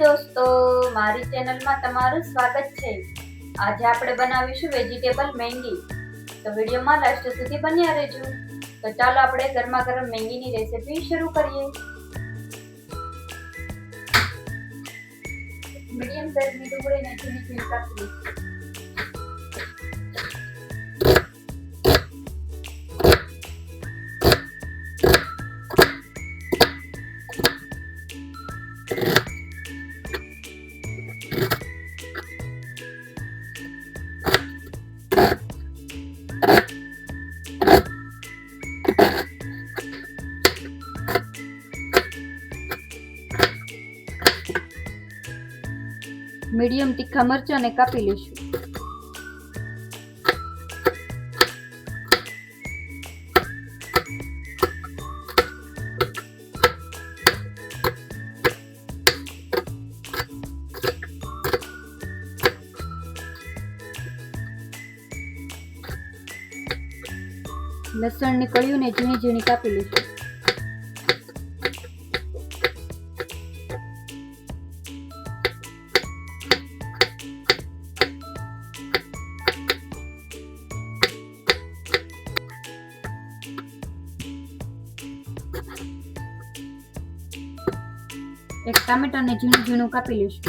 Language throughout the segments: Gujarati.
દોસ્તો, મારી ચેનલમાં તમારું સ્વાગત છે। આજે આપણે બનાવીશું વેજીટેબલ મેંગી। તો વિડીયોમાં લાસ્ટ સુધી બન્યા રહેજો। તો ચાલો આપણે ગરમા ગરમ મેંગીની રેસીપી શરૂ કરીએ। મીડિયમ સાઈઝની ડુંગળીને ઝીણી ઝીણી કાપી લઈશું। મીડિયમ તીખા મરચાંને કાપી લઈશું। લસણની કળીઓને ઝીણી ઝીણી કાપી લઈશું। એક ટામેટાને ઝીણું ઝીણું કાપી લઈશું।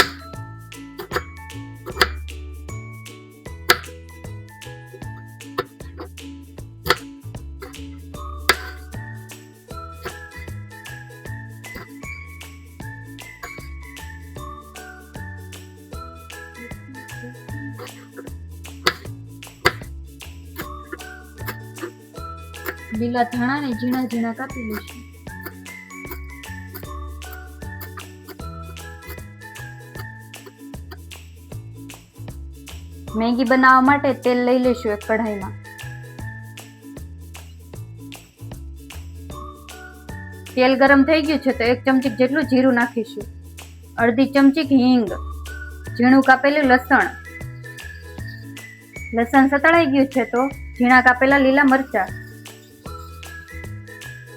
લીલા ધાણાને ઝીણા ઝીણા કાપી લઈશું। મેગી બનાવવા માટે તેલ લઈ લઈશું એક કઢાઈમાં। તેલ ગરમ થઈ ગયું છે તો 1 ચમચી જેટલું જીરું નાખીશું। અડધી ચમચી હિંગ, ઝીણું કાપેલું લસણ સતળાઈ ગયું છે તો ઝીણા કાપેલા લીલા મરચાં,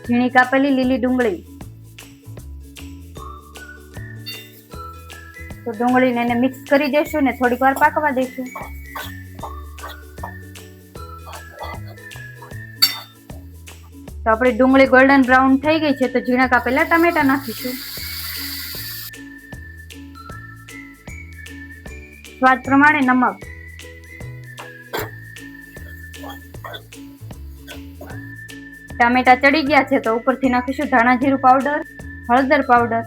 ઝીણી કાપેલી લીલી ડુંગળી, તો ડુંગળીને એને મિક્સ કરી દેશું ને થોડીક વાર પાકવા દઈશું। તો આપણી ડુંગળી ગોલ્ડન બ્રાઉન થઈ ગઈ છે તો ઝીણા કાપેલા ટામેટા નાખીશું। સ્વાદ પ્રમાણે નમક, ટામેટા ચડી ગયા છે તો ઉપરથી નાખીશું ધાણા જીરું પાવડર, હળદર પાવડર।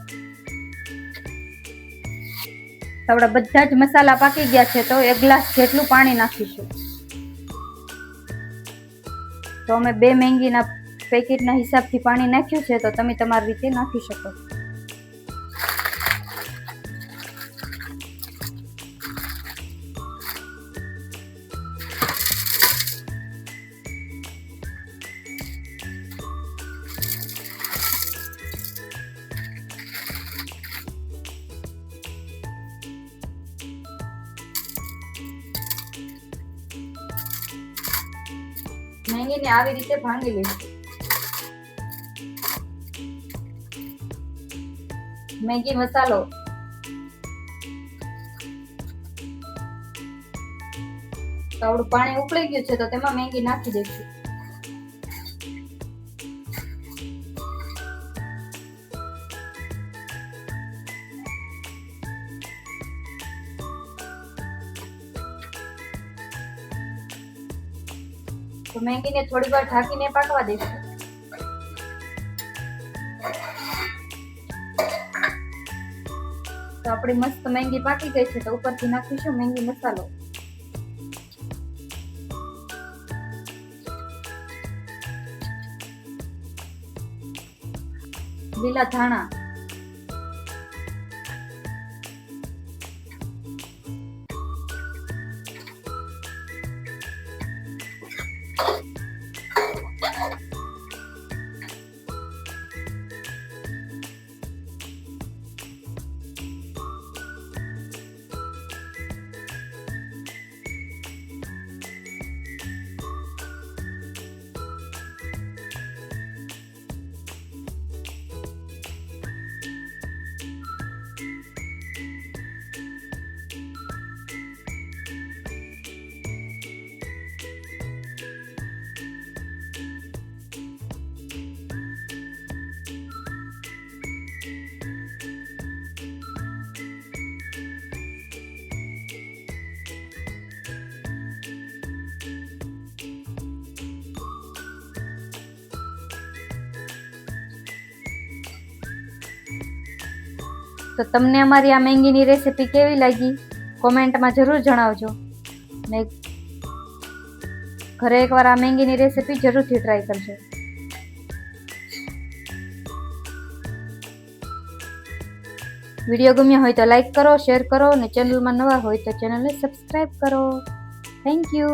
તો આપણા બધા જ મસાલા પાકી ગયા છે તો 1 ગ્લાસ જેટલું પાણી નાખીશું। તો અમે 2 મેંગીના પેકેટના હિસાબથી પાણી નાખ્યું છે તો તમે તમારી રીતે નાખી શકો। મેંગીને આવી રીતે ભાંગી લઈશું। મેગી મસાલો, તો આવડું પાણી ઉકળી ગયું છે તો તેમાં મેગી નાખી દઈશું। તો મેગીને થોડી વાર ઢાંકીને પાકવા દઈશું। તો આપણી મસ્ત મેંગી પાકી ગઈ છે તો ઉપરથી નાખીશું મેંગી મસાલો, લીલા ધાણા, તો તમને અમારી આ મેંગીની રેસીપી કેવી લાગી કોમેન્ટમાં જરૂર જણાવજો ને ઘરે એકવાર આ મેંગીની રેસીપી જરૂરથી ટ્રાય કરજો. વિડીયો ગમ્યો હોય તો લાઈક કરો, શેર કરો અને ચેનલમાં નવા હોય તો ચેનલને સબસ્ક્રાઈબ કરો. Thank you.